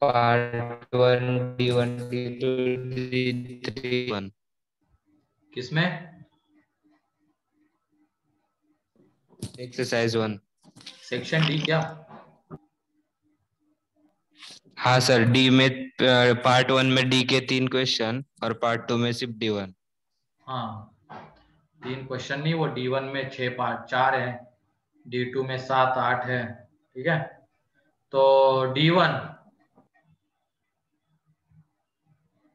Part 1 D1 D2 D3 किसमें? Exercise 1। Section D क्या? हाँ सर, डी में पार्ट 1 में डी के 3 क्वेश्चन और पार्ट 2 में सिर्फ D1। हाँ, 3 क्वेश्चन नहीं, वो D1 में 6 पार्ट 4 है, D2 में 7 8 है। ठीक है, तो D1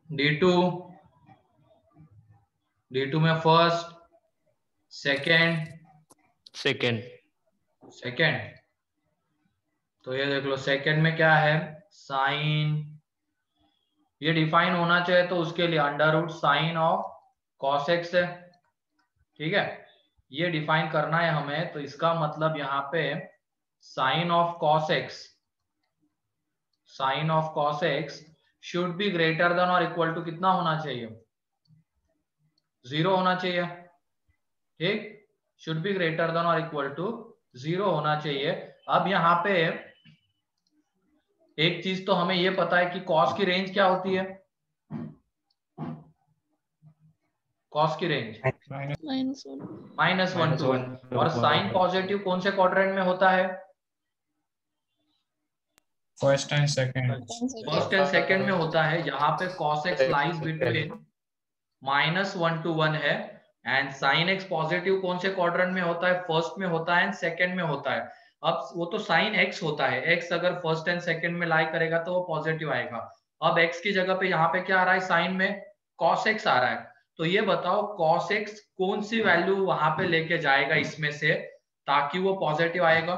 D2 D2 में फर्स्ट सेकेंड सेकेंड तो ये देख लो, सेकेंड में क्या है, साइन, ये डिफाइन होना चाहिए, तो उसके लिए under root sine of cos x है। ठीक है, ये डिफाइन करना है हमें, तो इसका मतलब यहाँ पे sine of cos x should be greater than और इक्वल टू कितना होना चाहिए, 0 होना चाहिए। ठीक, शुड बी ग्रेटर देन और इक्वल टू 0 होना चाहिए। अब यहाँ पे एक चीज तो हमें ये पता है कि कॉस की रेंज क्या होती है, कॉस की रेंज -1 to 1, और साइन पॉजिटिव कौन से क्वाड्रेंट में होता है, फर्स्ट एंड सेकंड में होता है। यहाँ पे cos x lies between -1 to 1 है, एंड sin x पॉजिटिव कौन से क्वाड्रेंट में होता है, फर्स्ट में होता है एंड सेकंड में होता है। अब वो तो sin x होता है, x अगर फर्स्ट एंड सेकंड में लाई करेगा तो वो पॉजिटिव आएगा। अब x की जगह पे यहाँ पे क्या आ रहा है, sin में cos x आ रहा है। तो ये बताओ cos x कौन सी वैल्यू वहां पे लेके जाएगा इसमें से ताकि वो पॉजिटिव आएगा,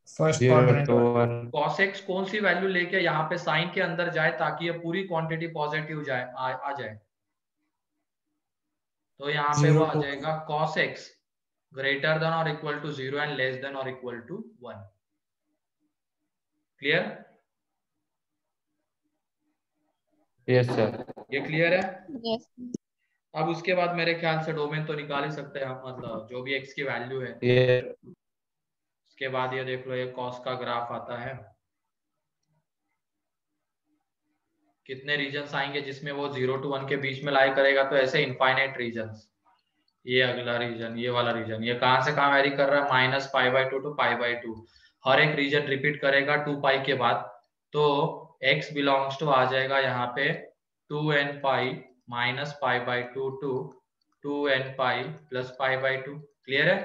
फर्स्ट क्वाड्रेंट। cos x कौन सी वैल्यू लेके यहाँ पे साइन के अंदर जाए ताकि ये पूरी क्वांटिटी पॉजिटिव जाए, आ जाए। तो यहाँ पे वो आ जाएगा cos x ग्रेटर देन और equal to 0 and less than और equal to 1। Clear? Yes sir. ये क्लियर है? यस। अब उसके बाद मेरे ख्याल से डोमेन तो निकाल ही सकते हैं हम, मतलब जो भी x की वैल्यू है। ये उसके बाद ये देख लो, ये cos का ग्राफ आता है, कितने रीजन्स आएंगे जिसमें वो 0 to 1 के बीच में लाई करेगा, तो ऐसे इनफाइनाइट रीजन्स। ये अगला रीजन, ये वाला रीजन, ये कहां से कहां वेरी कर रहा है, -π/2 to π/2। हर एक रीजन रिपीट करेगा 2π के बाद, तो x बिलोंग्स टू आ जाएगा यहाँ पे 2n π -π/2 to 2n π + π/2। क्लियर है?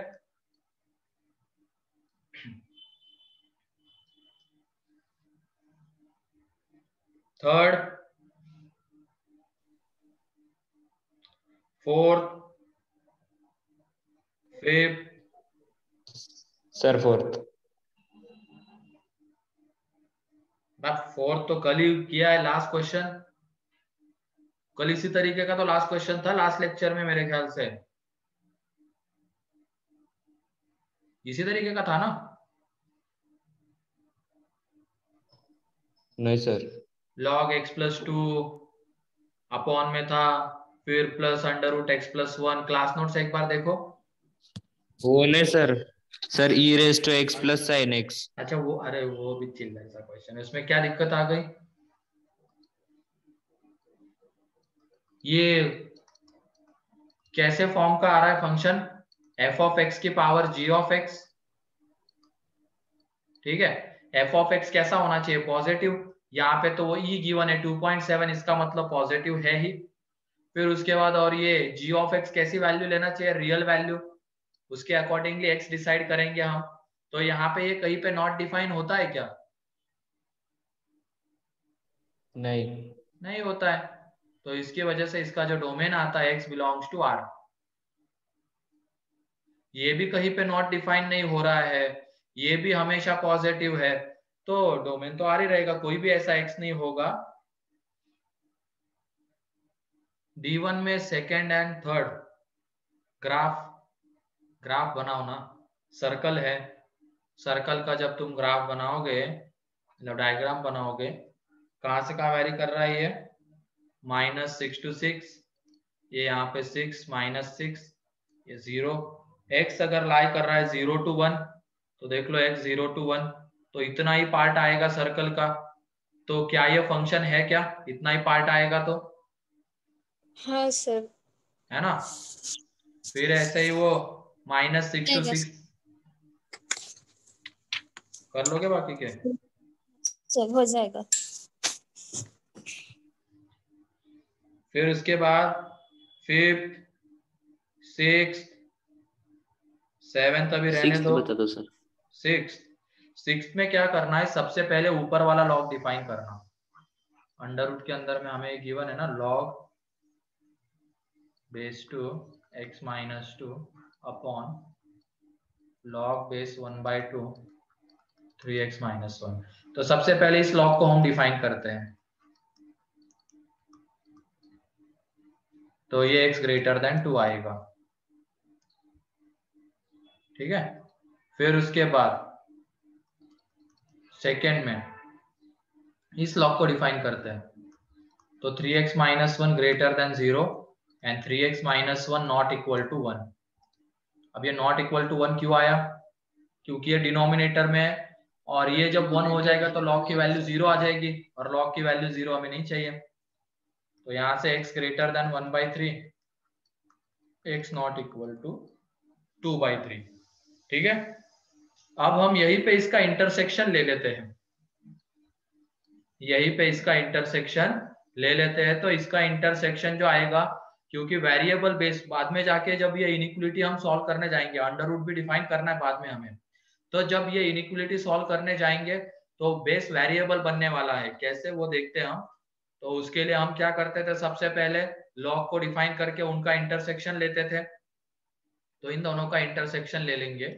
Third, fourth, fifth, sir fourth. Fourth तो कल ही किया है, लास्ट क्वेश्चन कल इसी तरीके का तो लास्ट क्वेश्चन था लास्ट लेक्चर में, मेरे ख्याल से इसी तरीके का था ना। नहीं सर, log x + 2 अपॉन में था, फिर प्लस √x + 1। क्लास नोट्स एक बार देखो। वो नहीं sir, sir e⁻x + sin x। अच्छा वो, अरे वो भी चिल्ला सा क्वेश्चन है, उसमें क्या दिक्कत आ गई, ये कैसे फॉर्म का आ रहा है फंक्शन, f(x) की पावर g(x). ठीक है, f(x) कैसा होना चाहिए, पॉजिटिव। यहाँ पे तो वो e गिवन है 2.7, इसका मतलब पॉजिटिव है ही। फिर उसके बाद और ये g(x) कैसी वैल्यू लेना चाहिए, रियल वैल्यू, उसके अकॉर्डिंगली x डिसाइड करेंगे हम। तो यहाँ पे ये कहीं पे नॉट डिफाइन होता है क्या, नहीं होता है। तो इसकी वजह से इसका जो डोमेन आता है x बिलोंग्स टू R, ये भी कहीं पे नॉट डिफाइन नहीं हो रहा है, ये भी हमेशा पॉजिटिव है, तो डोमेन तो R ही रहेगा, कोई भी ऐसा x नहीं होगा। D1 में सेकेंड एंड थर्ड ग्राफ बनाओ ना, सर्कल है, सर्कल का जब तुम ग्राफ बनाओगे, मतलब डायग्राम बनाओगे, कहां से कहां वेरी कर रहा है ये, -6 to 6, ये यहाँ पे 6 -6, ये 0। x अगर लाई कर रहा है 0 to 1, तो देख लो x 0 to 1, तो इतना ही पार्ट आएगा सर्कल का। तो क्या ये फंक्शन है क्या? इतना ही पार्ट आएगा तो, हाँ सर। है ना? फिर ऐसे ही वो -6 to 6 कर लोगे बाकी के? सर हो जाएगा। फिर उसके बाद 5th 6th 7th अभी रहने दो। बता दो सर। 6th में क्या करना है, सबसे पहले ऊपर वाला लॉग डिफाइन करना। अंडर रूट के अंदर में हमें गिवन है ना, log base 2 x - 2 upon log base 1/2 3x - 1। तो सबसे पहले इस लॉग को हम डिफाइन करते हैं। तो ये x ग्रेटर देन 2 आएगा, ठीक है। फिर उसके बाद सेकेंड में इस लॉग को डिफाइन करते हैं। तो 3x - 1 greater than 0 and 3x - 1 not equal to 1। अब ये नॉट इक्वल टू 1 क्यों आया? क्योंकि ये डिनोमिनेटर में है, और ये जब 1 हो जाएगा तो log की वैल्यू 0 आ जाएगी, और log की वैल्यू 0 हमें नहीं चाहिए। तो यहां से x greater than 1/3, x not equal to 2/3, ठीक है। अब हम यहीं पे इसका इंटरसेक्शन ले लेते हैं, यहीं पे इसका इंटरसेक्शन ले लेते हैं। तो इसका इंटरसेक्शन जो आएगा, क्योंकि वेरिएबल बेस बाद में जाके जब ये इनइक्वालिटी हम सॉल्व करने जाएंगे, अंडर रूट भी डिफाइन करना है बाद में हमें, तो जब ये इनइक्वालिटी सॉल्व करने जाएंगे तो बेस वेरिएबल बनने वाला है। कैसे, वो देखते हैं हम। तो उसके लिए हम क्या करते थे, सबसे पहले लॉग को डिफाइन करके उनका इंटरसेक्शन लेते थे। तो इन दोनों का इंटरसेक्शन ले लेंगे।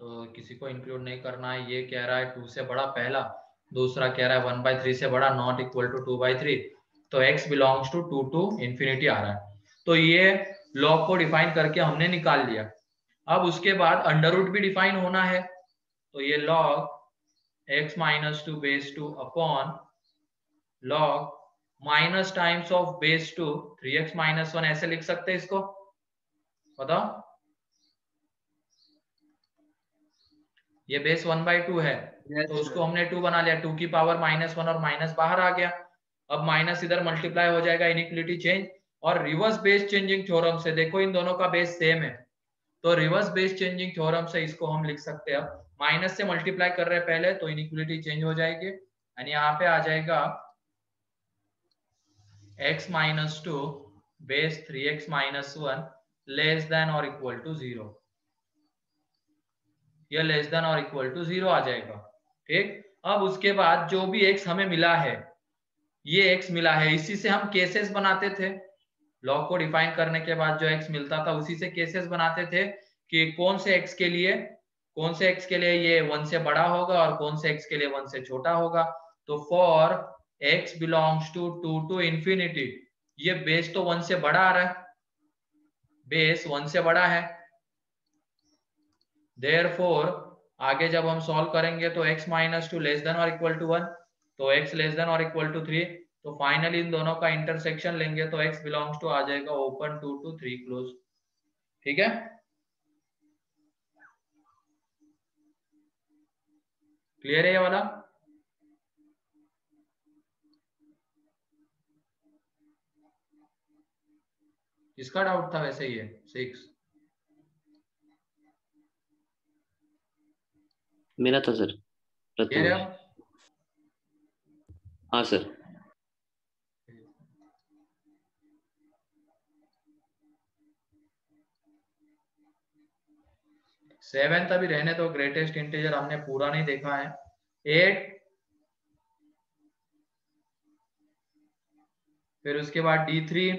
तो किसी को इंक्लूड नहीं करना है। ये कह रहा है 2 से बड़ा पहला, दूसरा कह रहा है 1/3 से बड़ा नॉट इक्वल टू 2/3। तो x belongs to 2 to infinity आ रहा है। तो ये लॉग को डिफाइन करके हमने निकाल लिया। अब उसके बाद अंडर रूट भी डिफाइन होना है। तो ये log x - 2 base 2 upon log minus times of base 2 3x - 1, ऐसे लिख सकते हैं इसको, बताओ। ये बेस 1/2 है, तो उसको हमने 2 बना लिया, 2 की पावर -1 और माइनस बाहर आ गया। अब माइनस इधर मल्टीप्लाई हो जाएगा इनइक्वालिटी चेंज, और रिवर्स बेस चेंजिंग थ्योरम से देखो इन दोनों का बेस सेम है, तो रिवर्स बेस चेंजिंग थ्योरम से इसको हम लिख सकते हैं। अब माइनस से मल्टीप्लाई कर रहे हैं पहले, तो इनइक्वालिटी चेंज हो जाएगी, यानी यहाँ पे आ जाएगा x - 2 base 3x - 1 less than और इक्वल टू 0। यह लेस देन और इक्वल टू 0 आ जाएगा, ठीक। अब उसके बाद जो भी x हमें मिला है, ये x मिला है, इसी से हम केसेस बनाते थे। लॉग को डिफाइन करने के बाद जो x मिलता था उसी से केसेस बनाते थे कि कौन से x के लिए ये 1 से बड़ा होगा और कौन से x के लिए 1 से छोटा होगा। तो for x belongs to 2 to infinity, ये बेस तो 1 से बड़ा आ रहा है, बेस 1 से बड़ा है। Therefore, आगे जब हम सॉल्व करेंगे तो x - 2 लेस देन और इक्वल टू 1, तो x लेस देन और इक्वल टू 3। तो फाइनली इन दोनों का इंटरसेक्शन लेंगे तो x बिलोंग्स टू आ जाएगा ओपन 2 to 3 क्लोज, ठीक है। क्लियर है ये वाला? किसका डाउट था वैसे? ये 6 मेरा था सर, क्लियर है? हाँ सर। सेवेंथ अभी रहने तो, ग्रेटेस्ट इंटीजर हमने पूरा नहीं देखा है। 8, फिर उसके बाद D3,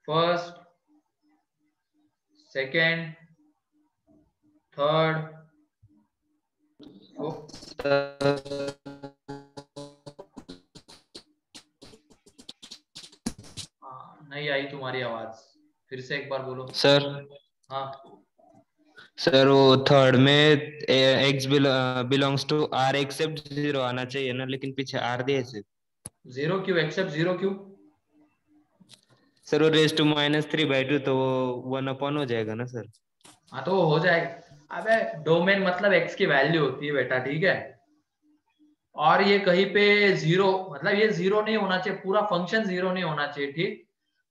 फर्स्ट, सेकेंड, थर्ड, नहीं आई तुम्हारी आवाज, फिर से एक बार बोलो सर। हाँ सर वो थर्ड में x belongs to r except 0 आना चाहिए ना, लेकिन पीछे r दिए सिर्फ। 0 क्यों? एक्सेप्ट 0 क्यों? सर वो रेज टू -3/2, तो वो 1 अपॉन हो जाएगा ना सर। हाँ तो वो हो जाएगा। अबे डोमेन मतलब एक्स की वैल्यू होती है बेटा, ठीक है। और ये कहीं पे जीरो, मतलब ये जीरो नहीं होना चाहिए, पूरा फंक्शन जीरो नहीं होना चाहिए, ठीक।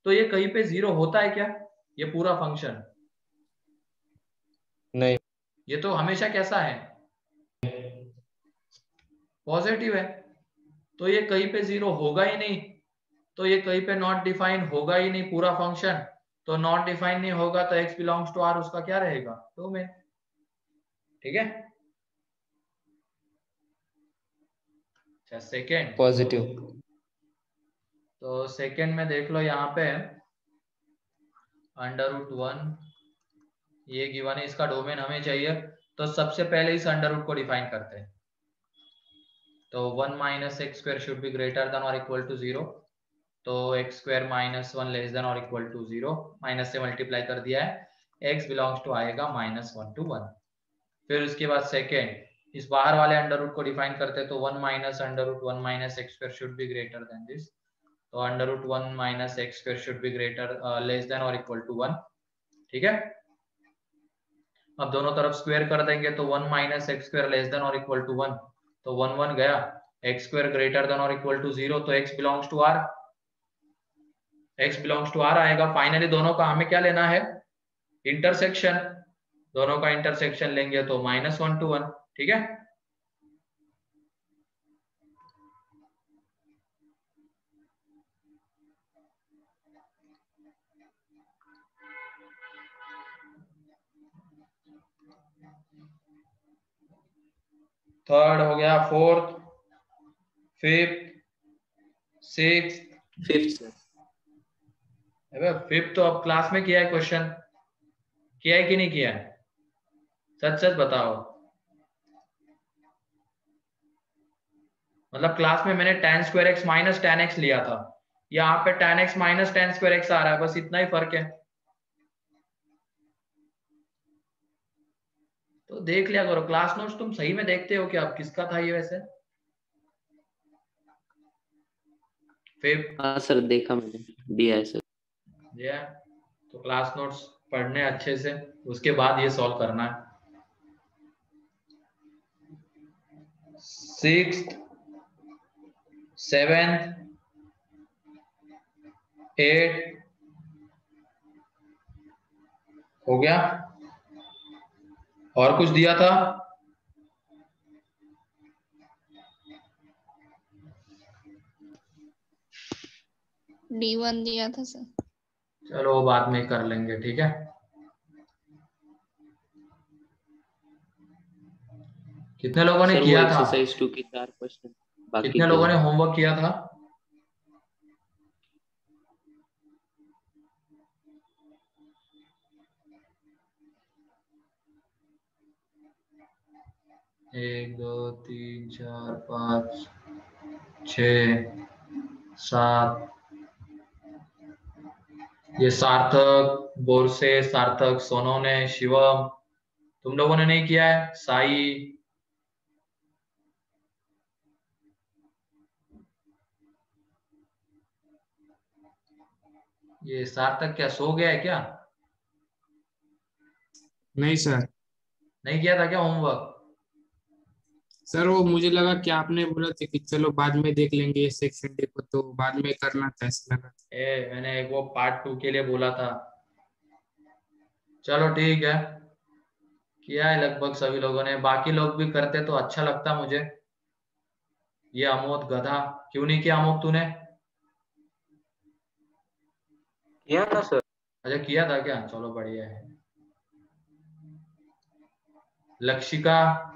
तो ये कहीं पे जीरो होता है क्या, ये पूरा फंक्शन? नहीं। ये तो हमेशा कैसा है, पॉजिटिव है। तो ये कहीं पे जीरो होगा ही नहीं, तो ये कहीं पे नॉट डिफाइन होगा ही नहीं पूरा फंक्शन। तो नॉट डिफाइन नहीं होगा तो x बिलोंग्स टू r उसका क्या रहेगा, डोमेन, ठीक है। अच्छा सेकेंड, पॉजिटिव। तो सेकेंड में देख लो यहाँ पे √1 ये गिवन है, इसका डोमेन हमें चाहिए। तो सबसे पहले इस अंडर रूट को डिफाइन करते हैं। तो 1 minus x square should be greater than और इक्वल टू 0। तो x square minus 1 less than और इक्वल टू 0, माइनस से मल्टीप्लाई कर दिया है, x बिलोंग्स टू आएगा -1 to 1। फिर उसके बाद सेकेंड इस बाहर वाले अंडर रूट को डिफाइन करते हैं। तो 1 minus under root 1 minus x square should be greater than this. तो under root 1 minus x square should be greater less than और इक्वल टू 1, ठीक है। अब दोनों तरफ स्क्वायर कर देंगे तो 1 minus x square less than और इक्वल टू 1, तो 1 1 गया, एक्स स्क्वायर ग्रेटर देन और इक्वल टू 0, तो x belongs to r, x belongs to r आएगा। फाइनली दोनों का हमें क्या लेना है, इंटरसेक्शन। दोनों का इंटरसेक्शन लेंगे तो -1 to 1, ठीक है। थर्ड हो गया, fourth, fifth, six, fifth. Fifth तो अब क्लास में किया है क्वेश्चन, किया है कि नहीं किया है, सच सच बताओ। मतलब क्लास में मैंने tan square x minus tan x लिया था, यहाँ पे tan x minus tan square x आ रहा है, बस इतना ही फर्क है। तो देख लिया करो क्लास नोट्स, तुम सही में देखते हो क्या, अब किसका था ये वैसे। फिफ्थ, हाँ सर देखा मैंने, दिया है सर। तो क्लास नोट्स पढ़ने अच्छे से, उसके बाद ये सॉल्व करना है। सिक्स्थ, सेवेंथ, एट हो गया, और कुछ दिया था, D1 दिया था सर। चलो बाद में कर लेंगे, ठीक है। कितने लोगों ने सर वो किया था, एक्सरसाइज 2 के 4 क्वेश्चन बाकी कितने थे। लोगों ने होमवर्क किया था? एक दो तीन चार पाँच 6 7, ये सार्थक, बोरसे, सार्थक, सोनोने, शिवम, तुम लोगों ने नहीं किया है, साई, ये सार्थक क्या सो गया है क्या, नहीं सर। नहीं किया था क्या होमवर्क? सर वो मुझे लगा कि आपने बोला था कि चलो बाद में देख लेंगे ये सेक्शन डे को, तो बाद में करना था ऐसा लगा। मैंने एक वो पार्ट 2 के लिए बोला था। चलो ठीक है, किया है लगभग सभी लोगों ने, बाकी लोग भी करते तो अच्छा लगता मुझे। ये अमोद गधा, क्यों नहीं किया अमोद तूने? किया ना सर। अच्छा किया था क्या, चलो बढ़िया है। लक्षिका,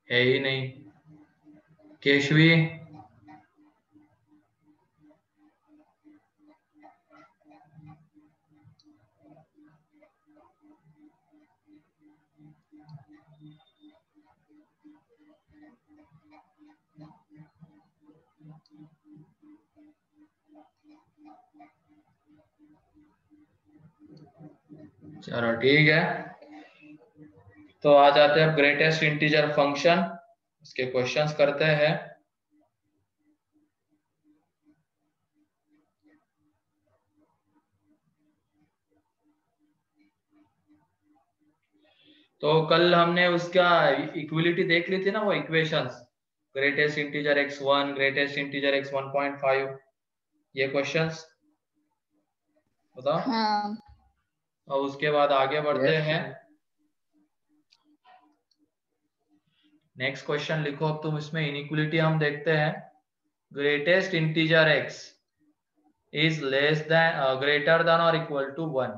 है ही नहीं। केशवी, चलो ठीक है। तो आ जाते हैं अब ग्रेटेस्ट इंटीजर फंक्शन, इसके क्वेश्चंस करते हैं। तो कल हमने उसका इक्विलिटी देख ली थी ना, वो equations, greatest integer x1, greatest integer x 1.5, ये क्वेश्चंस बताओ। हाँ और उसके बाद आगे बढ़ते हैं। नेक्स्ट क्वेश्चन लिखो अब तुम, इसमें इनइक्वलिटी हम देखते हैं। Greatest integer x is less than greater than or equal to 1।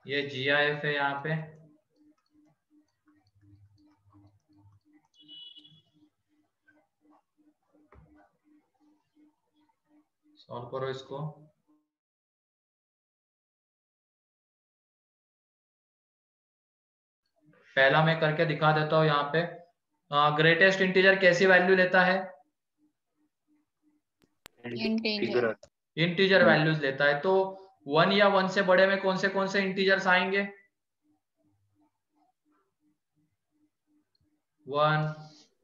ये GIF है यहाँ पे। सॉल्व करो इसको। पहला मैं करके दिखा देता हूँ यहाँ पे। ग्रेटेस्ट इंटीजर कैसी वैल्यू लेता है? इंटीजर। इंटीजर वैल्यूज लेता है। तो 1 या 1 से बड़े में कौन से इंटीजर्स आएंगे? 1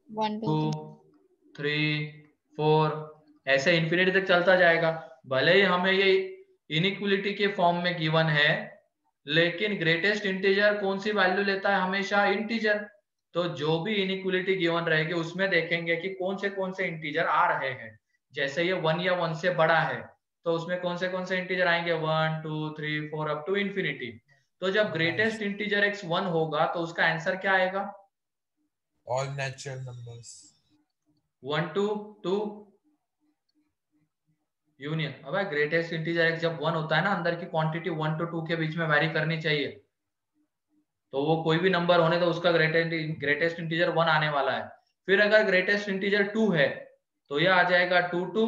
1 2 2 3 4 ऐसे इंफिनिटी तक चलता जाएगा। भले ही हमें ये इनइक्वलिटी के फॉर्म में गिवन है, लेकिन ग्रेटेस्ट इंटीजर कौन सी वैल्यू लेता है? हमेशा इंटीजर। तो जो भी इनइक्वलिटी गिवन रहेगी उसमें देखेंगे कि कौन से इंटीजर आ रहे हैं। जैसे ये 1 या 1 से बड़ा है तो उसमें कौन से इंटीजर आएंगे? 1 2 3 4 अप टू इंफिनिटी। तो जब ग्रेटेस्ट इंटीजर x 1 होगा तो उसका आंसर क्या आएगा? All natural numbers. 1 2 2 यूनियन। अब ग्रेटेस्ट इंटीजर x जब 1 होता है ना, अंदर की क्वांटिटी 1 to 2 के बीच में वैरी करनी चाहिए। तो वो कोई भी नंबर होने तो उसका ग्रेटेस्ट इंटीजर 1 आने वाला है। फिर अगर ग्रेटेस्ट इंटीजर 2 है तो यह आ जाएगा 2 to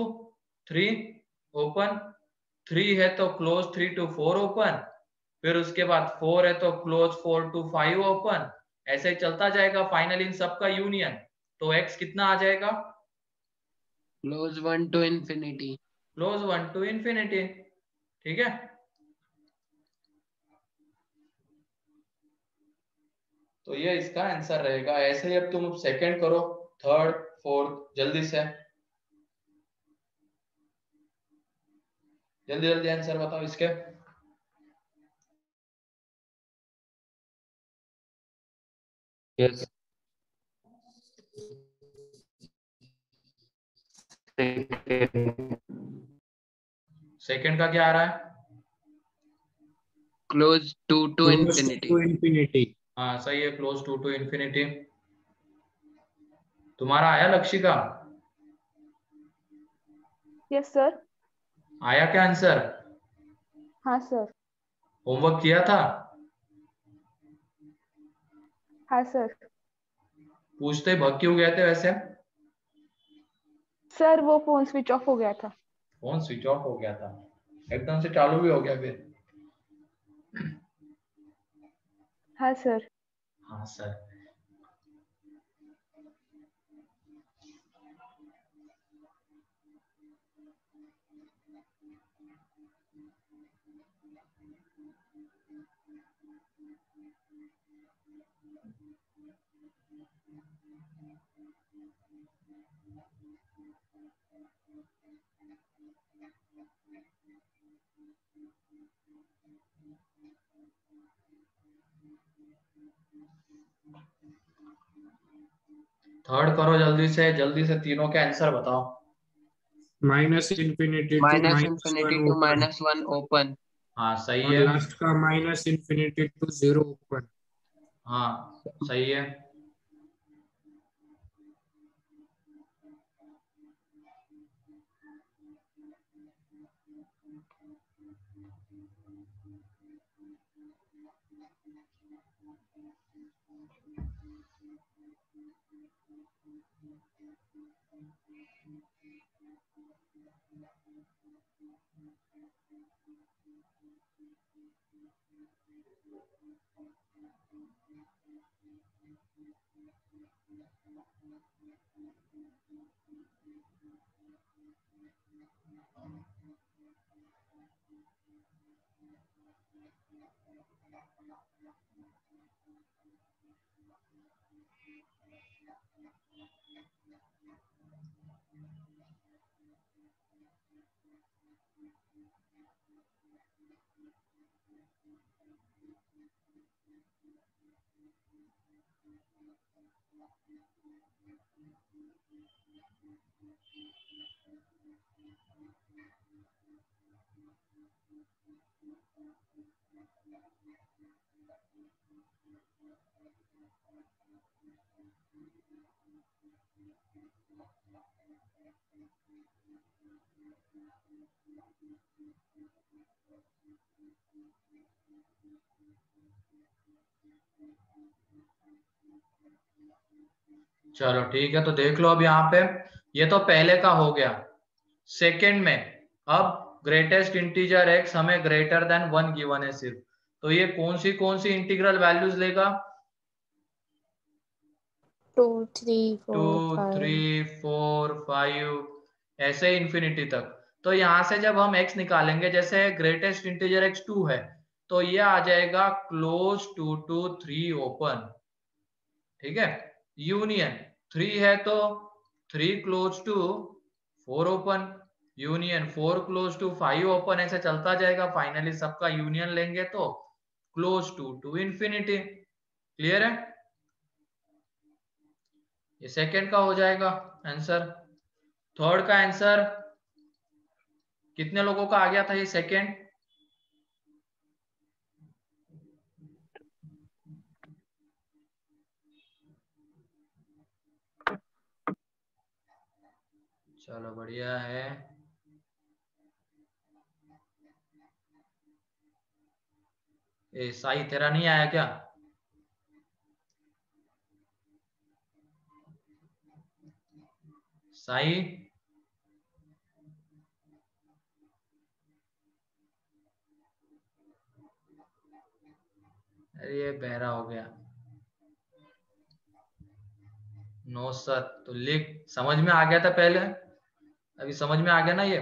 3 ओपन, 3 है तो क्लोज 3 to 4 ओपन, फिर उसके बाद 4 है तो क्लोज 4 to 5 ओपन। ऐसे ही चलता जाएगा, फाइनली इन सबका यूनियन। तो x कितना आ जाएगा? Close 1 to infinity। Close 1 to infinity। ठीक है। तो ये इसका आंसर रहेगा। ऐसे ही अब तुम सेकंड करो, थर्ड, फोर्थ, जल्दी से, जल्दी जल्दी आंसर बताओ इसके। यस सेकंड का क्या आ रहा है? Close 2 to infinity। infinity। हाँ सही है, क्लोज 2 to infinity। तुम्हारा आया लक्षिका? Yes sir. आया क्या आंसर? हाँ सर। होमवर्क किया था? हाँ सर। पूछते ही भग क्यों गए थे वैसे? सर वो फोन स्विच ऑफ हो गया था। फोन स्विच ऑफ हो गया था, एकदम से चालू भी हो गया फिर? हाँ सर। हाँ सर। थर्ड करो जल्दी से तीनों के आंसर बताओ। Minus infinity to minus one open. हाँ सही और है। लास्ट का माइनस इन्फिनिटी टू 0 ओपन। हाँ सही है। चलो ठीक है, तो देख लो अब यहाँ पे, ये तो पहले का हो गया। सेकंड में अब ग्रेटेस्ट इंटीजर एक्स हमें ग्रेटर देन 1 गिवन है सिर्फ, तो ये कौन सी इंटीग्रल वैल्यूज लेगा? 2 3 2 4 3 4 5 ऐसे इंफिनिटी तक। तो यहाँ से जब हम x निकालेंगे, जैसे ग्रेटेस्ट इंटीजर x 2 है, तो ये आ जाएगा क्लोज टू 3 ओपन, ठीक है। यूनियन 3 है तो 3 close to 4 open, union 4 close to 5 open, ऐसे चलता जाएगा। फाइनली सबका यूनियन लेंगे तो क्लोज टू इंफिनिटी। क्लियर है? ये सेकंड का हो जाएगा आंसर। थर्ड का आंसर कितने लोगों का आ गया था ये सेकंड? चलो बढ़िया है। ए साई तेरा नहीं आया क्या? साई अरे ये बहरा हो गया। नो सर, तो लिख, समझ में आ गया था पहले, अभी समझ में आ गया ना ये?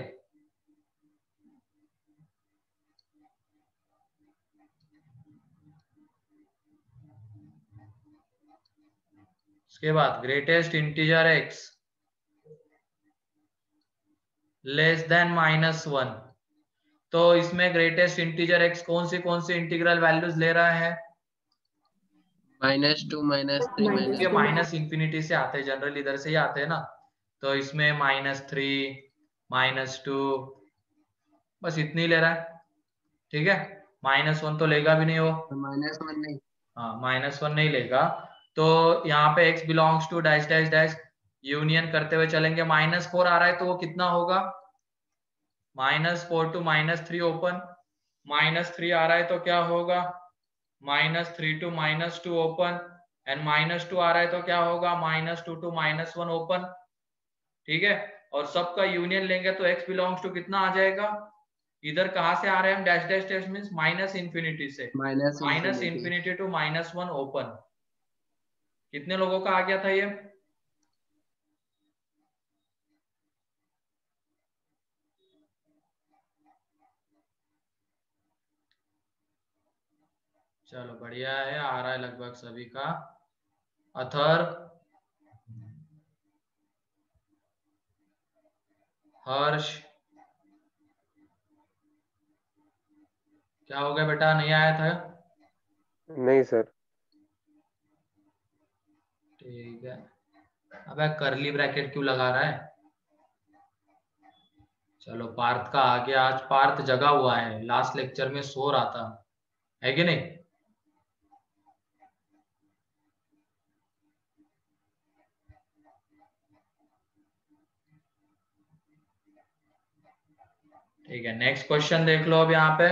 उसके बाद greatest integer x less than -1, तो इसमें ग्रेटेस्ट इंटीजर एक्स कौन सी इंटीग्रल वैल्यूज ले रहा है? -2 -3 ये माइनस इंफिनिटी से आते हैं जनरली, इधर से ही आते हैं ना। तो इसमें -3 -2 बस इतनी ले रहा है, ठीक है। -1 तो लेगा भी नहीं वो, -1 नहीं। हाँ -1 नहीं लेगा। तो यहाँ पे x belongs to dash dash dash union करते हुए चलेंगे। -4 आ रहा है तो वो कितना होगा? -4 टू -3 ओपन, -3 आ रहा है तो क्या होगा? -3 टू -2 ओपन, एंड -2 आ रहा है तो क्या होगा? -2 टू -1 ओपन, ठीक है। और सबका यूनियन लेंगे तो x बिलोंग्स टू कितना आ जाएगा? इधर कहां से आ रहे हैं हम? Dash dash dash means minus infinity से, माइनस इंफिनिटी टू -1 ओपन। कितने लोगों का आ गया था ये? चलो बढ़िया है, आ रहा है लगभग सभी का। अथर, हर्ष, क्या हो गया बेटा, नहीं आया था? नहीं सर। ठीक है। अबे करली ब्रैकेट क्यों लगा रहा है? चलो पार्थ का आ गया। आज पार्थ जगा हुआ है, लास्ट लेक्चर में सो रहा था, है कि नहीं? ठीक है, नेक्स्ट क्वेश्चन देख लो अब यहाँ पे।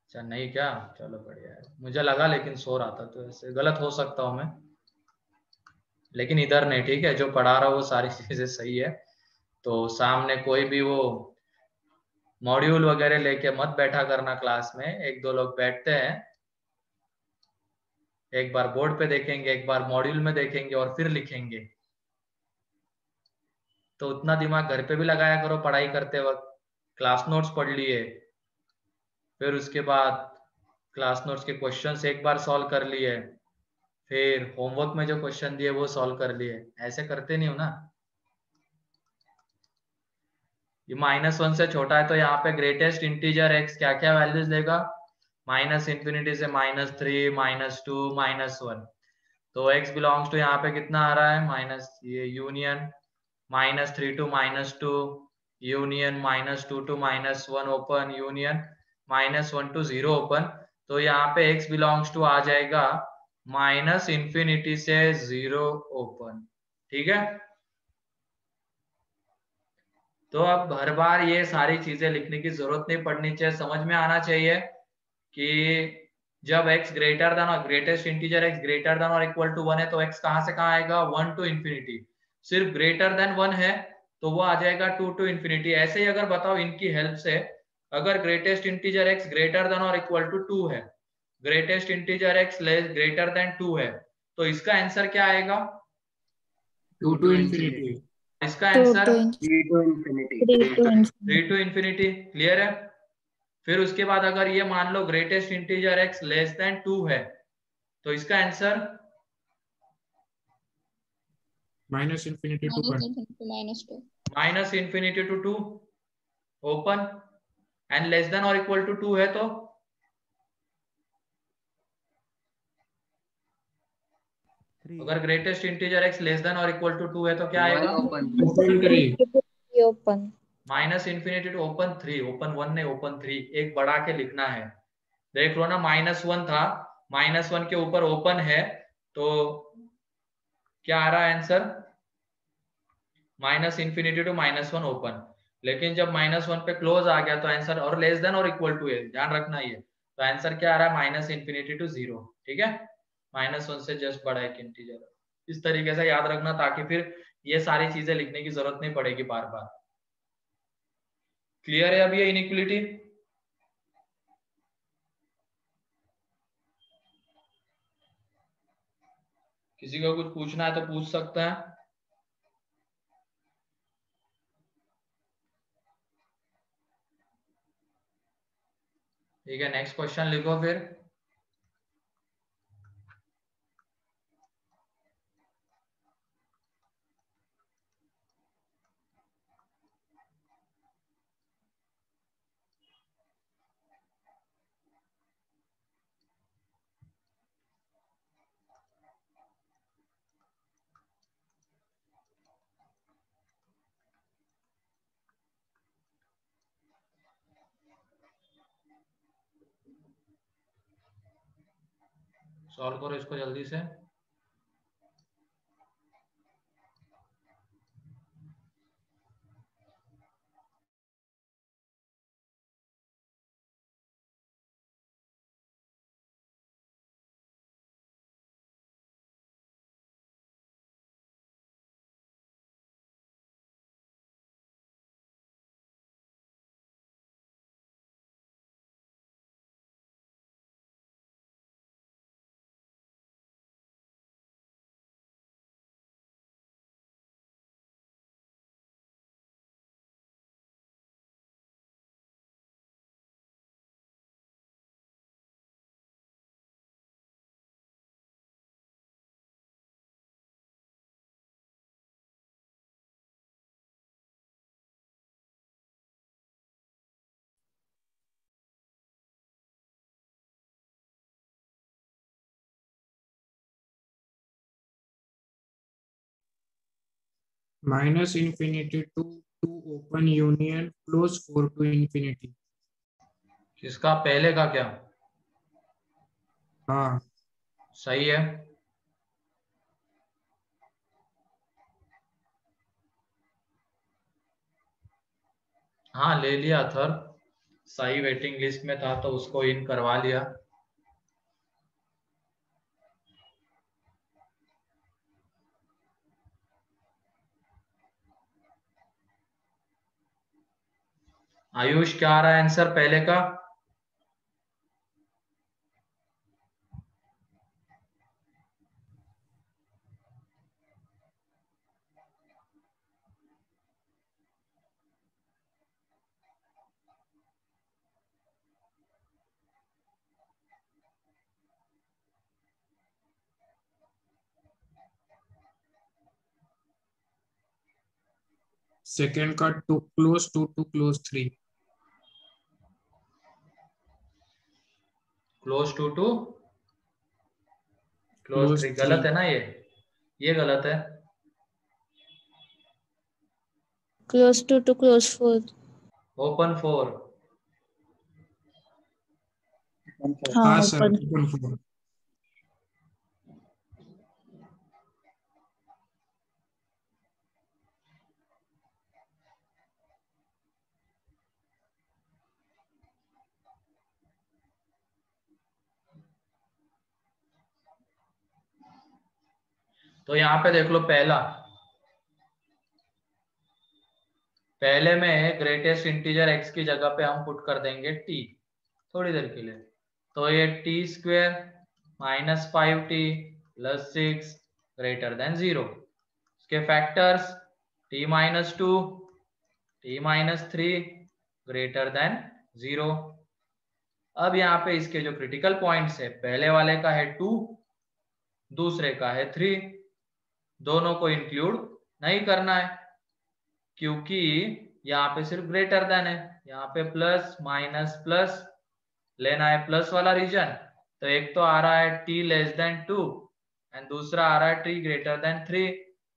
अच्छा नहीं क्या? चलो बढ़िया है, मुझे लगा लेकिन सो रहा था, तो ऐसे गलत हो सकता हूँ मैं, लेकिन इधर नहीं, ठीक है। जो पढ़ा रहा वो सारी चीजें सही है। तो सामने कोई भी वो मॉड्यूल वगैरह लेके मत बैठा करना क्लास में। एक दो लोग बैठते हैं, एक बार बोर्ड पे देखेंगे, एक बार मॉड्यूल में देखेंगे और फिर लिखेंगे। तो उतना दिमाग घर पे भी लगाया करो पढ़ाई करते वक्त। क्लास नोट्स पढ़ लिए, फिर उसके बाद क्लास नोट्स के क्वेश्चंस एक बार सॉल्व कर लिए, फिर होमवर्क में जो क्वेश्चन दिए वो सॉल्व कर लिए, ऐसे करते नहीं हो ना। ये -1 से छोटा है तो यहाँ पे ग्रेटेस्ट इंटीजर x क्या क्या वैल्यूज लेगा, -∞ से -3, -2, -1। तो x बिलोंग्स टू यहाँ पे कितना आ रहा है, माइनस ये union -3 to -2 union -2 to -1 open union -1 to 0 open. तो यहाँ पे x बिलोंग्स टू आ जाएगा -∞ से 0 ओपन। ठीक है, तो अब हर बार ये सारी चीजें लिखने की जरूरत नहीं पड़नी चाहिए, समझ में आना चाहिए कि जब x ग्रेटर देन और greatest integer x greater than और इक्वल टू 1 है तो x कहां से कहां आएगा, 1 to ∞। सिर्फ ग्रेटर देन 1 है तो वो आ जाएगा 2 to ∞। ऐसे ही अगर बताओ इनकी हेल्प से, अगर greatest integer x greater than और इक्वल टू 2 है, greatest integer x greater then 2 है, तो इसका आंसर क्या आएगा, 2 to infinity। इसका 2 answer to 3 to infinity। 3 to 3 to infinity। Clear है। फिर उसके बाद अगर ये मान लो greatest integer x less than 2 है, तो इसका answer -∞ to 1। -2 -∞ to 2 open and less than और इक्वल टू 2 है तो अगर greatest integer x less than और इक्वल टू 2 है तो क्या आएगा, open. open। -∞ to open 3, open 1 नहीं ओपन 3, एक बढ़ा के लिखना है। देख लो ना, -1 था, -1 के ऊपर ओपन है तो क्या आ रहा है आंसर, -∞ to -1 ओपन। लेकिन जब -1 पे क्लोज आ गया तो आंसर, और लेस देन और इक्वल टू है, ध्यान रखना ये, तो आंसर क्या आ रहा है, -∞ to 0। ठीक है, -1 से जस्ट बड़ा एक इंटीजर। इस तरीके से याद रखना ताकि फिर ये सारी चीजें लिखने की जरूरत नहीं पड़ेगी बार बार। क्लियर है अब ये इनइक्वलिटी। किसी को कुछ पूछना है तो पूछ सकते हैं। ठीक है, नेक्स्ट क्वेश्चन लिखो फिर। सॉल्व करो इसको जल्दी से। -∞ to 2 open union close 4 to infinity। किसका, पहले का क्या, हाँ सही है। हाँ ले लिया अथर, सही वेटिंग लिस्ट में था तो उसको इन करवा लिया। आयुष क्या आ रहा है आंसर पहले का, सेकेंड का two close to close 3। Close to close close 3 गलत 3। है ना, ये गलत है। Close to close 4. ओपन 4। हाँ हाँ सर, open. ओपन 4। तो यहाँ पे देख लो, पहले में ग्रेटेस्ट इंटीजर x की जगह पे हम पुट कर देंगे t थोड़ी देर के लिए। तो ये T square -5t + 6 greater than 0। इसके factors t - 2 t - 3 greater than 0। अब यहाँ पे इसके जो क्रिटिकल पॉइंट्स है, पहले वाले का है 2, दूसरे का है 3। दोनों को इंक्लूड नहीं करना है क्योंकि यहाँ पे सिर्फ ग्रेटर देन है। यहाँ पे प्लस माइनस प्लस लेना है, प्लस वाला रीजन। तो एक तो आ रहा है t < 2 एंड दूसरा आ रहा है t greater than 3।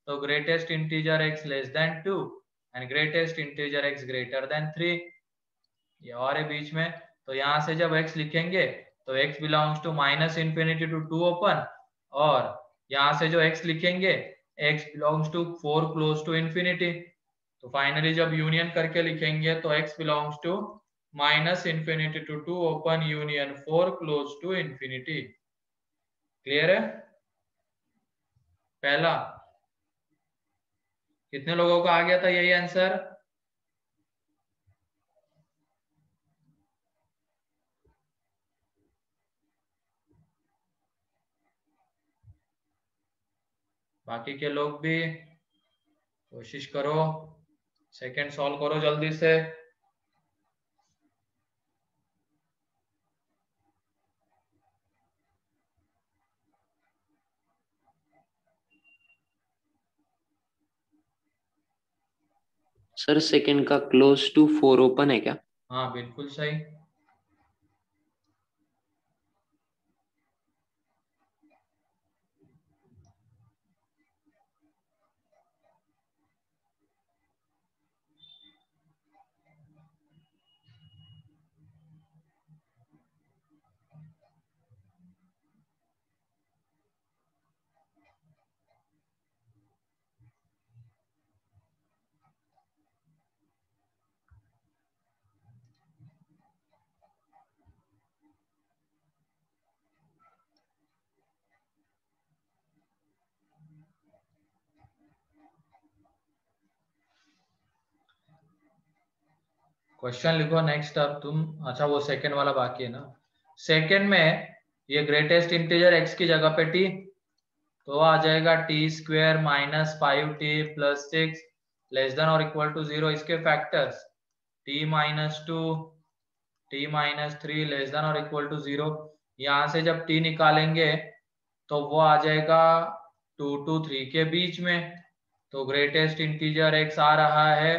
तो greatest integer x < 2 and greatest integer x greater than 3, ये और है बीच में। तो यहाँ से जब x लिखेंगे तो x belongs to -∞ to 2 open, और यहाँ से जो x लिखेंगे x belongs to 4 close to infinity. तो फाइनली जब यूनियन करके लिखेंगे तो x belongs to -∞ to 2 open union 4 close to infinity. Clear है? पहला कितने लोगों का आ गया था यही आंसर? बाकी के लोग भी कोशिश करो, सेकंड सॉल्व करो जल्दी से। सर सेकंड का क्लोज टू 4 ओपन है क्या? हाँ बिल्कुल सही। क्वेश्चन लिखो नेक्स्ट। अब तुम, अच्छा वो सेकंड वाला बाकी है ना। सेकंड में ये ग्रेटेस्ट इंटीजर x की जगह पे t, तो आ जाएगा t² -5t + 6 < = 0। इसके फैक्टर्स t - 2 t - 3 < = 0। यहाँ से जब t निकालेंगे तो वो आ जाएगा 2 to 3 के बीच में। तो ग्रेटेस्ट इंटीजर x आ रहा है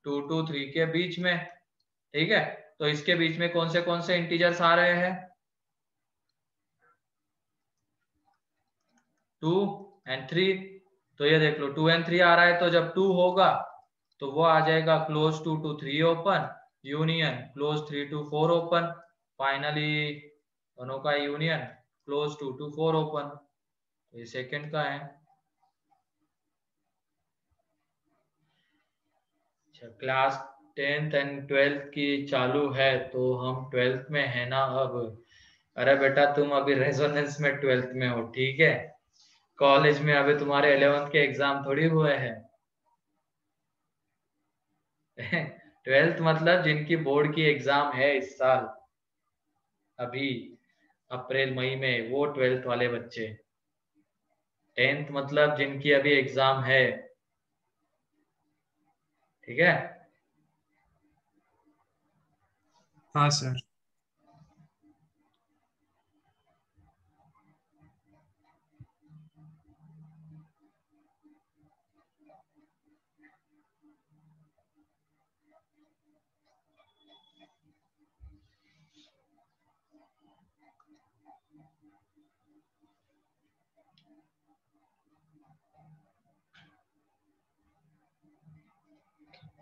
2 to 3 के बीच में। ठीक है, तो इसके बीच में कौन से इंटीजर्स आ रहे हैं? 2 and 3। तो ये देख लो 2 and 3 आ रहा है, तो जब 2 होगा तो वो आ जाएगा close 2 to 3 open union close 3 to 4 open. Finally दोनों का यूनियन क्लोज 2 to 4 ओपन। तो ये सेकंड का है। अच्छा, क्लास 10th एंड 12th की चालू है, तो हम 12th में है ना अब। अरे बेटा तुम अभी रेजोनेंस में 12th में हो, ठीक है। कॉलेज में अभी तुम्हारे 11th के एग्जाम थोड़ी हुए हैं। 12th मतलब जिनकी बोर्ड की एग्जाम है इस साल, अभी अप्रैल मई में, वो 12th वाले बच्चे। 10th मतलब जिनकी अभी एग्जाम है, ठीक है। हाँ सर।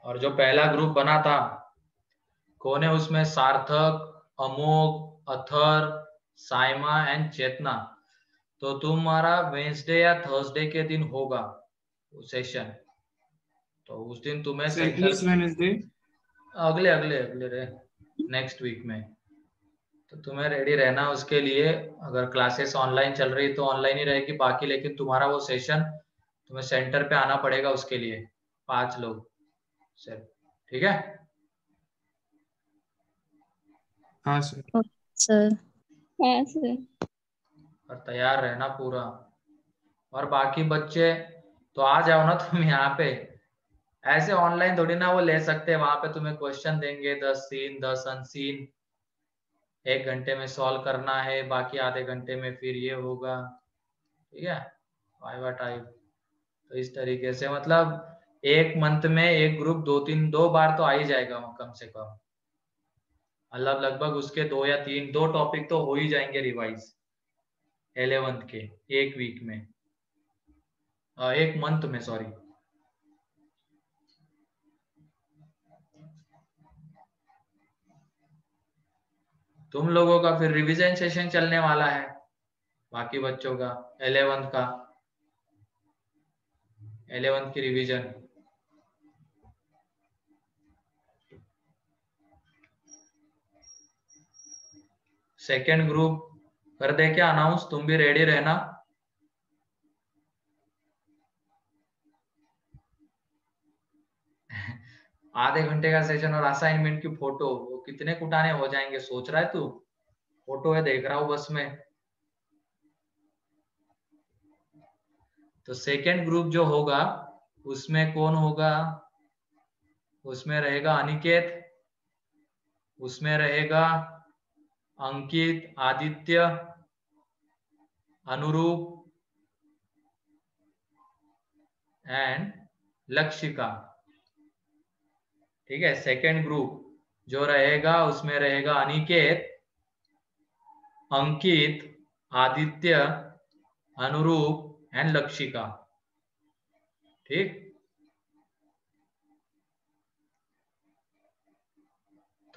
और जो पहला ग्रुप बना था, कौन है उसमें? सार्थक, अमोघ, अथर, साइमा एंड चेतना। तो तुम्हारा वेंसडे या थर्सडे के दिन होगा सेशन, तो उस दिन तुम्हें सर सेंटर इस वेडनेसडे? अगले अगले अगले रे नेक्स्ट वीक में। तो तुम्हें रेडी रहना उसके लिए। अगर क्लासेस ऑनलाइन चल रही तो ऑनलाइन ही रहेगी बाकी, लेकिन तुम्हारा वो सेशन तुम्हें सेंटर पे आना पड़ेगा उसके लिए, 5 लोग सर, ठीक है? हाँ सर। सर हाँ सर। और तैयार रहना पूरा। और बाकी बच्चे तो आ जाओ ना तुम यहाँ पे। ऐसे ऑनलाइन थोड़ी ना वो ले सकते हैं, वहां पे तुम्हें क्वेश्चन देंगे 10 सीन 10 अनसीन, 1 घंटे में सॉल्व करना है, बाकी आधे घंटे में फिर ये होगा, ठीक है, वाइवा टाइप। तो इस तरीके से मतलब एक मंथ में एक ग्रुप 2 बार तो आ ही जाएगा कम से कम। मतलब लगभग उसके 2 या 3 2 टॉपिक तो हो ही जाएंगे रिवाइज 11th के एक वीक में, एक मंथ में, सॉरी। तुम लोगों का फिर रिवीजन सेशन चलने वाला है, बाकी बच्चों का 11th की रिवीजन। सेकेंड ग्रुप कर दे क्या अनाउंस? तुम भी रेडी रहना। आधे घंटे का सेशन और असाइनमेंट की फोटो, वो कितने कुटाने हो जाएंगे सोच रहा है तू? फोटो है देख रहा हूं बस में। तो सेकेंड ग्रुप जो होगा उसमें कौन होगा? उसमें रहेगा अनिकेत, उसमें रहेगा अंकित, आदित्य, अनुरूप एंड लक्षिका, ठीक है। सेकेंड ग्रुप जो रहेगा उसमें रहेगा अनिकेत, अंकित, आदित्य, अनुरूप एंड लक्षिका, ठीक।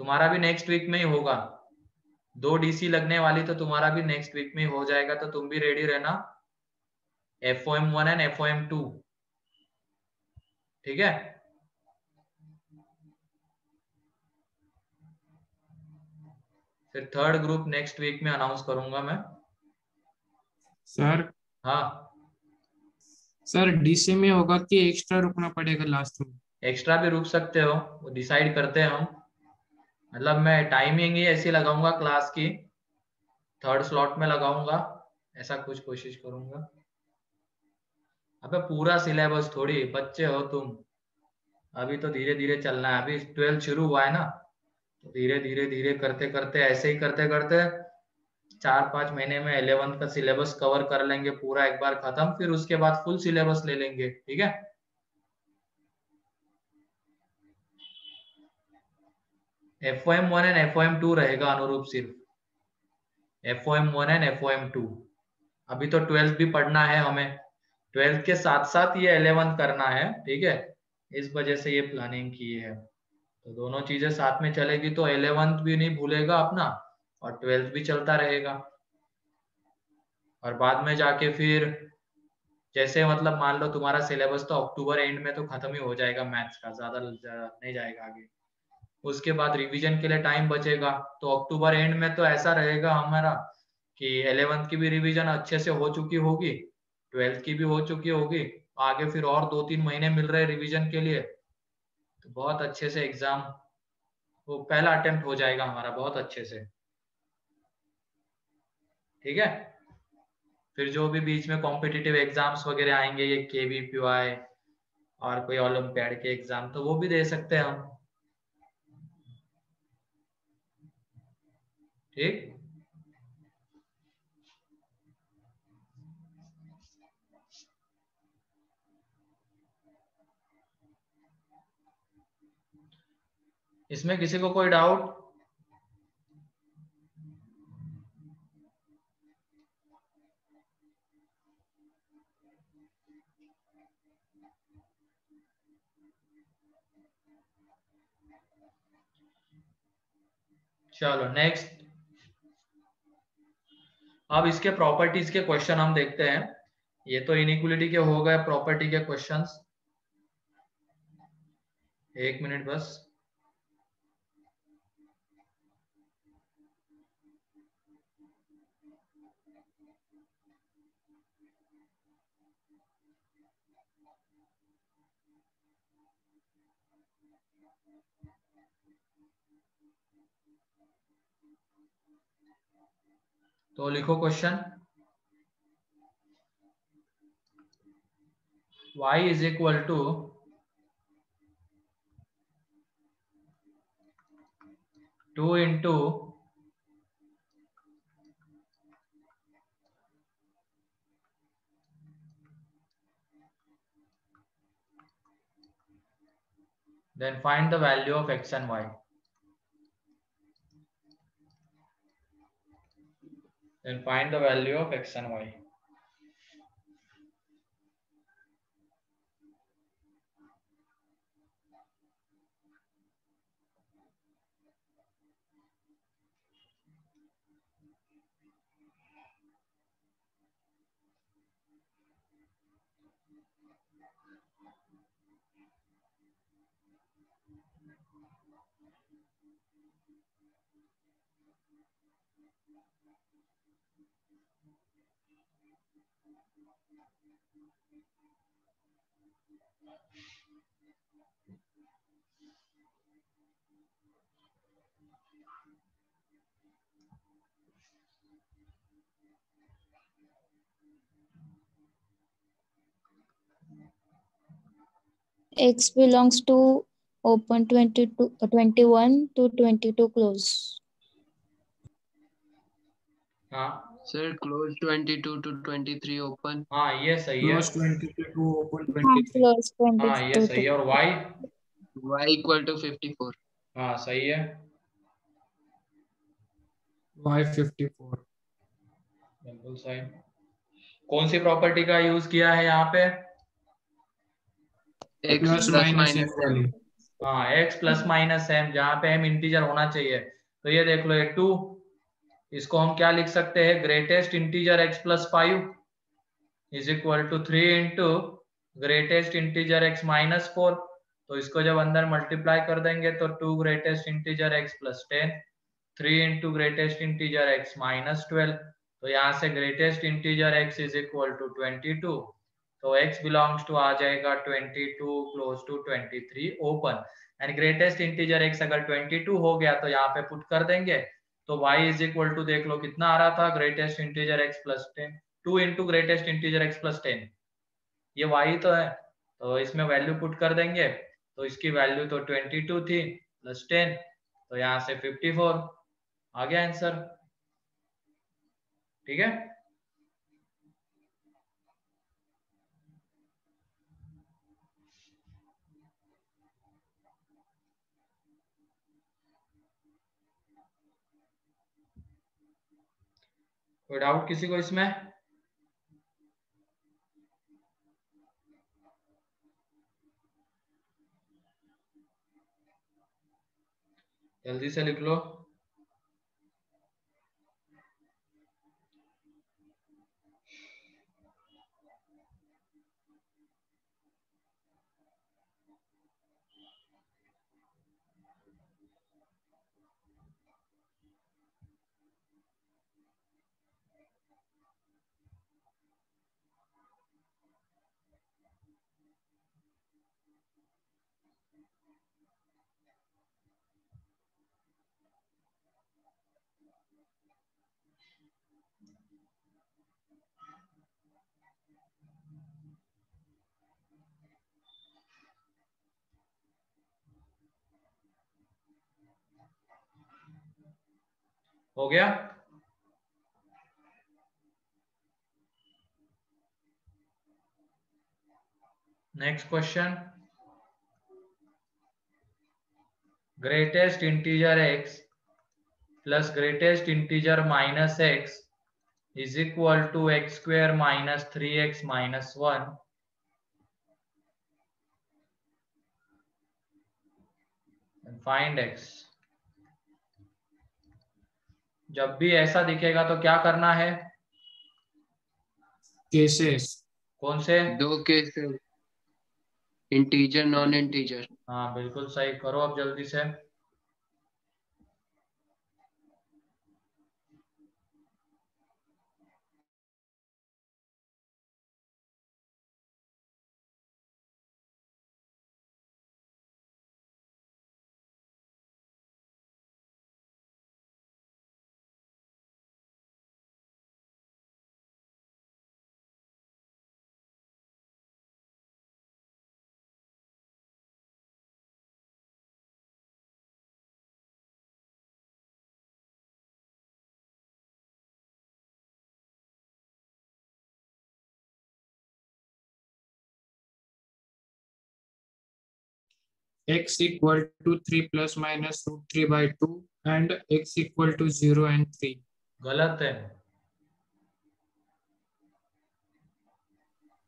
तुम्हारा भी नेक्स्ट वीक में ही होगा, 2 डीसी लगने वाली, तो तुम्हारा भी नेक्स्ट वीक में ही हो जाएगा। तो तुम भी रेडी रहना, FOM1 एंड FOM2, ठीक है। फिर थर्ड ग्रुप नेक्स्ट वीक में अनाउंस करूंगा मैं। सर हाँ सर डीसी में होगा कि एक्स्ट्रा रुकना पड़ेगा लास्ट में? एक्स्ट्रा भी रुक सकते हो, वो डिसाइड करते हैं हम। मतलब मैं टाइमिंग ही ऐसी लगाऊंगा क्लास की, थर्ड स्लॉट में लगाऊंगा, ऐसा कुछ कोशिश करूंगा। अबे पूरा सिलेबस थोड़ी, बच्चे हो तुम, अभी तो धीरे धीरे चलना है। अभी 12th शुरू हुआ है ना, तो धीरे धीरे धीरे करते करते, ऐसे ही करते करते 4-5 महीने में 11th का सिलेबस कवर कर लेंगे पूरा एक बार खत्म, फिर उसके बाद फुल सिलेबस ले लेंगे, ठीक है। FOM1 एंड FOM2 रहेगा अनुरूप, सिर्फ FOM1 एंड FOM2। अभी तो 12th भी पढ़ना है हमें, 12th के साथ साथ ये 11th करना है, ठीक है। इस वजह से ये प्लानिंग की है, तो दोनों चीजें साथ में चलेगी तो 11th भी नहीं भूलेगा अपना और 12th भी चलता रहेगा। और बाद में जाके फिर जैसे मतलब मान लो तुम्हारा सिलेबस तो अक्टूबर एंड में तो खत्म ही हो जाएगा, मैथ्स का ज्यादा नहीं जाएगा आगे। उसके बाद रिवीजन के लिए टाइम बचेगा, तो अक्टूबर एंड में तो ऐसा रहेगा हमारा कि 11th की भी रिवीजन अच्छे से हो चुकी होगी, 12th की भी हो चुकी होगी, आगे फिर और 2-3 महीने मिल रहे रिवीजन के लिए, तो बहुत अच्छे से एग्जाम, वो पहला अटेम्प्ट हो जाएगा हमारा बहुत अच्छे से, ठीक है। फिर जो भी बीच में कॉम्पिटिटिव एग्जाम्स वगैरह आएंगे, ये KVPY और कोई ओलंपियाड के एग्जाम, तो वो भी दे सकते हैं हम, ठीक। इसमें किसी को कोई डाउट? चलो नेक्स्ट। अब इसके प्रॉपर्टीज के क्वेश्चन हम देखते हैं। ये तो इनइक्वालिटी के हो गए प्रॉपर्टी के क्वेश्चंस। एक मिनट बस। तो लिखो question. y is equal to 2 into then find the value of x and y. Then find the value of x and y. X belongs to open 21 to 22 close. हाँ sir close 22 to 23 open. हाँ ये सही है। Close 22 to open हाँ 23। close हाँ ये 22 सही है। to और y? y equal to 54। हाँ सही है। y 54। बिल्कुल सही। कौन सी प्रॉपर्टी का यूज किया है यहाँ पे? x plus plus minus minus m वाली। हाँ x प्लस माइनस m, जहाँ पे m इंटीजर होना चाहिए। तो ये देख लो ये 2, इसको हम क्या लिख सकते हैं? Greatest integer x plus 5 is equal to 3 into greatest integer x minus 4। तो इसको जब अंदर मल्टीप्लाई कर देंगे तो 2 greatest integer x plus 10, 3 into greatest integer x minus 12। तो यहाँ से greatest integer x is equal to 22। तो x बिलोंग्स टू आ जाएगा 22 close to 23 open. And greatest integer x अगर 22 हो गया तो यहाँ पे पुट कर देंगे। तो y इज इक्वल टू देख लो कितना आ रहा था? Greatest integer x plus 10, 2 into greatest integer x plus 10, ये y तो है। तो इसमें वैल्यू पुट कर देंगे। तो इसकी वैल्यू तो 22 थी प्लस 10, तो यहाँ से 54 आ गया आंसर। ठीक है। कोई डाउट किसी को इसमें? जल्दी से लिख लो। हो गया? Next question. Greatest integer x plus greatest integer minus x is equal to x square minus 3x minus 1 and find x। जब भी ऐसा दिखेगा तो क्या करना है? केसेस कौन से? दो केसेस, इंटीजर नॉन इंटीजर। हाँ बिल्कुल सही, करो अब जल्दी से। x equal to 3 plus minus root 3 by 2 and x equal to 0 and 3. गलत है।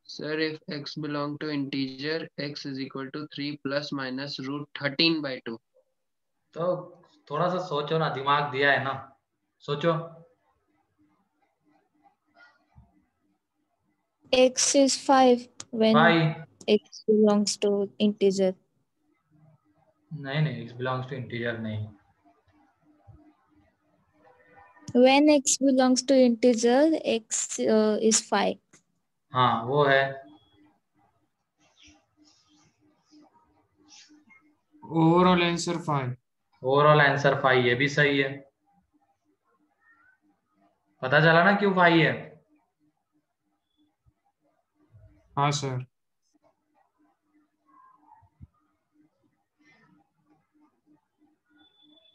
Sir, if x belong to integer, x is equal to 3 plus minus root 13 by 2. तो थोड़ा सा सोचो ना, दिमाग दिया है ना, सोचो। X is 5 when भाई x belongs to integer. नहीं नहीं, x belongs to integer नहीं। When x belongs to integer, x is 5. हाँ वो है। Overall answer 5. ओवरऑल आंसर 5, ये भी सही है। पता चला ना क्यों 5 है? हाँ सर।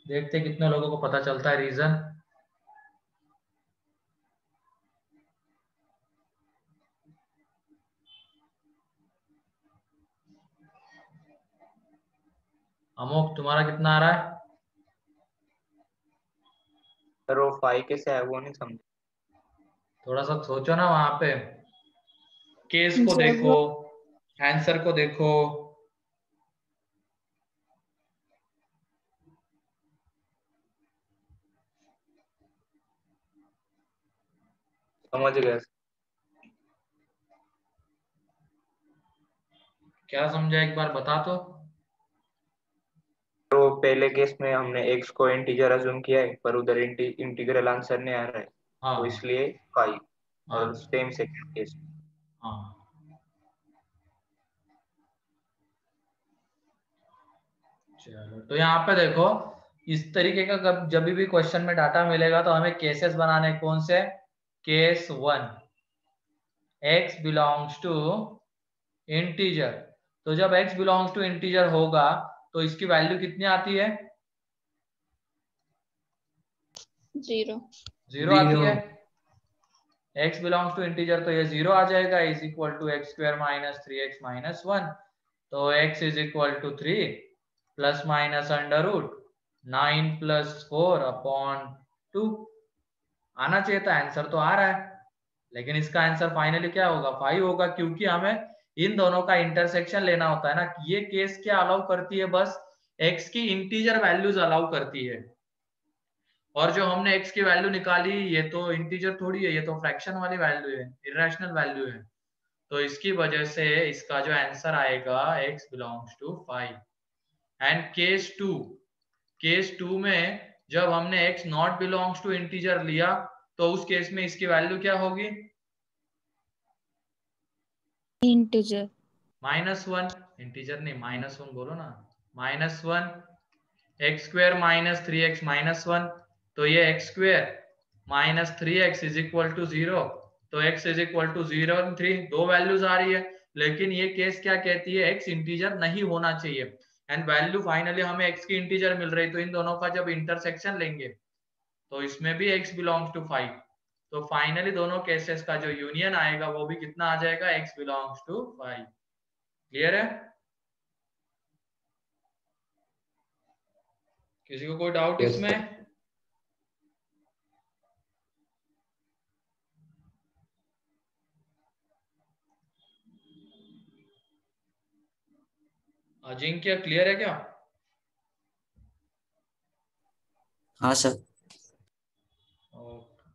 देखते कितने लोगों को पता चलता है रीजन। अमोक तुम्हारा कितना आ रहा है? सर वो 5 कैसे है वो नहीं समझ। थोड़ा सा सोचो ना, वहां पे केस को जब देखो, आंसर को देखो। समझ गया। क्या समझा, एक बार बता तो। तो पहले केस में हमने x को इंटीजर अज्यूम किया है पर उधर इंटीग्रल आंसर नहीं आ रहा है, हाँ तो इसलिए 5। हाँ और सेम सेकंड केस। हाँ। चलो तो यहाँ पे देखो, इस तरीके का जब भी क्वेश्चन में डाटा मिलेगा तो हमें केसेस बनाने, कौन से? Case 1, x belongs to integer. तो जब x बिलोंग्स टू इंटीजर होगा तो इसकी वैल्यू कितनी आती है? 0। 0 आती है। x बिलोंग्स टू इंटीजर तो ये 0 आ जाएगा, is equal to x square minus 3x minus 1। तो x is equal to 3 plus minus under root 9 plus 4 upon 2। आना चाहिए था, आंसर तो आ रहा है, लेकिन इसका आंसर फाइनली क्या होगा? 5 होगा, क्योंकि हमें इन दोनों का इंटरसेक्शन लेना होता है ना। ये केस क्या अलाउ करती है? बस x की इंटीजर वैल्यूज अलाउ करती है। और जो हमने x की वैल्यू निकाली, ये तो इंटीजर थोड़ी है, ये तो फ्रैक्शन वाली वैल्यू है, इरेशनल वैल्यू है। तो इसकी वजह से इसका जो आंसर आएगा x belongs to 5। And case 2 में जब हमने x not belongs to integer लिया तो उस केस में इसकी वैल्यू क्या होगी? integer. -1। इंटीजर नहीं, -1 बोलो ना। -1 x square minus 3x minus 1। तो ये x square minus 3x is equal to 0। तो x इज इक्वल टू 0 और 3, दो वैल्यूज आ रही है। लेकिन ये केस क्या कहती है? x इंटीजर नहीं होना चाहिए। एंड वैल्यू फाइनली हमें x की इंटीजर मिल रही, तो इन दोनों का जब इंटरसेक्शन लेंगे तो इसमें भी x बिलोंग्स टू 5। तो फाइनली दोनों केसेस का जो यूनियन आएगा वो भी कितना आ जाएगा? x belongs to 5। क्लियर है? किसी को कोई डाउट Yes, इसमें? अजिंक्य क्लियर है क्या? हाँ sir. Okay.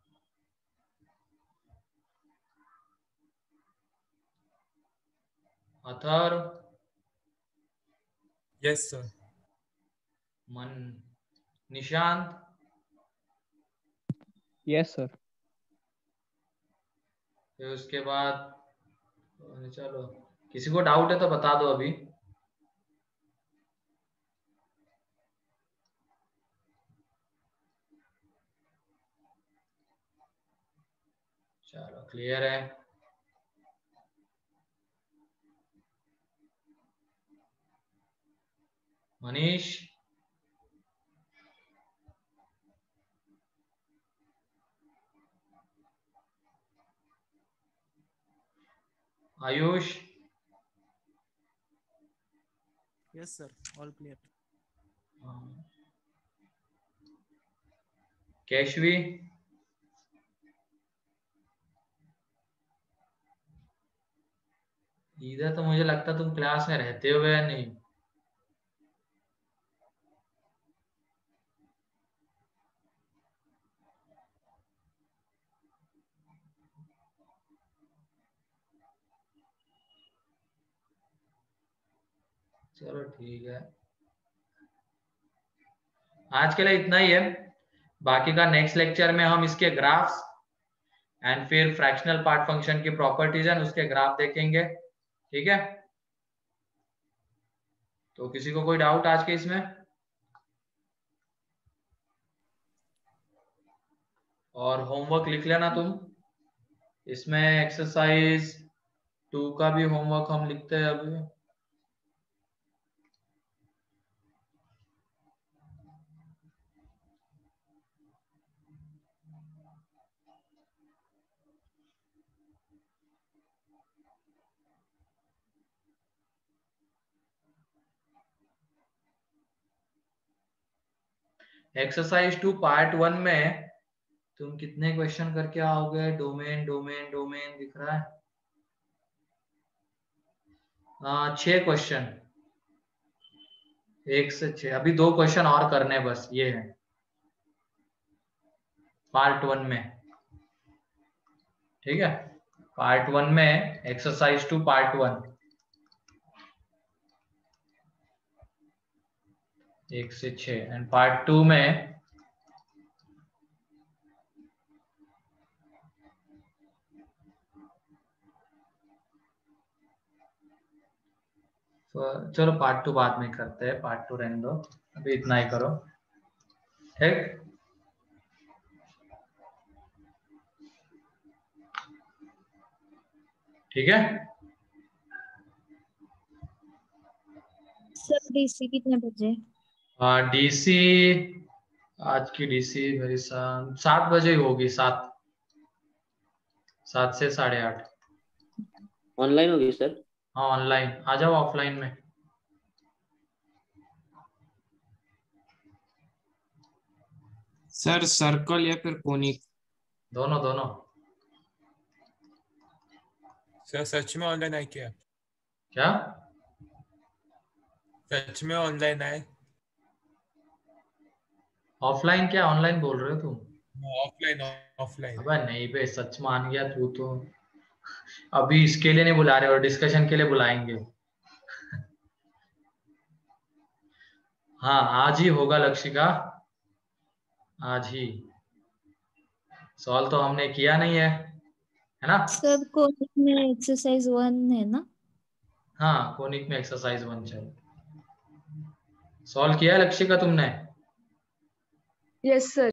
Atharva, yes sir. मन, निशांत, यस सर। फिर उसके बाद चलो, किसी को डाउट है तो बता दो अभी। चलो क्लियर है। Manish, Ayush, yes sir, all clear. Keshavi, इधर तो मुझे लगता तुम क्लास में रहते हो या नहीं। चलो ठीक है, आज के लिए इतना ही है। बाकी का नेक्स्ट लेक्चर में हम इसके ग्राफ्स एंड फिर फ्रैक्शनल पार्ट फंक्शन की प्रॉपर्टीज एंड उसके ग्राफ देखेंगे। ठीक है, तो किसी को कोई डाउट आज के इसमें? और होमवर्क लिख लेना तुम, इसमें एक्सरसाइज 2 का भी होमवर्क हम लिखते हैं अभी। एक्सरसाइज 2 पार्ट 1 में तुम कितने क्वेश्चन करके आओगे? डोमेन डोमेन डोमेन दिख रहा है। 6 क्वेश्चन, 1 से 6। अभी 2 क्वेश्चन और करने बस, ये है पार्ट 1 में। ठीक है, पार्ट 1 में एक्सरसाइज 2 पार्ट 1 1 से 6 एंड पार्ट 2 में चलो पार्ट 2 बाद में करते हैं, पार्ट 2 रहने दो, अभी इतना ही करो। ठीक, ठीक है। सर डीसी कितने बजे? डीसी आज की डीसी मेरी 7 बजे ही होगी, 7 से 8:30। ऑनलाइन होगी सर? हाँ ऑनलाइन, आ जाओ ऑफलाइन में। सर सर्कल या फिर कोनिक? दोनों दोनों। सर सच में ऑनलाइन आए क्या? क्या सच में ऑनलाइन आए? ऑफलाइन क्या ऑनलाइन बोल रहे हो तुम? Offline offline. अबे नहीं बे, सच मान गया तू तो। अभी इसके लिए नहीं बुला रहे और डिस्कशन के लिए बुलाएंगे। हाँ आज ही होगा लक्षिका, आज ही। सॉल्व तो हमने किया नहीं है ना? सर कोनिक में एक्सरसाइज 1 है ना? हाँ कोनिक में एक्सरसाइज 1 चाहिए। सॉल्व किया है लक्षिका तुमने? Yes sir.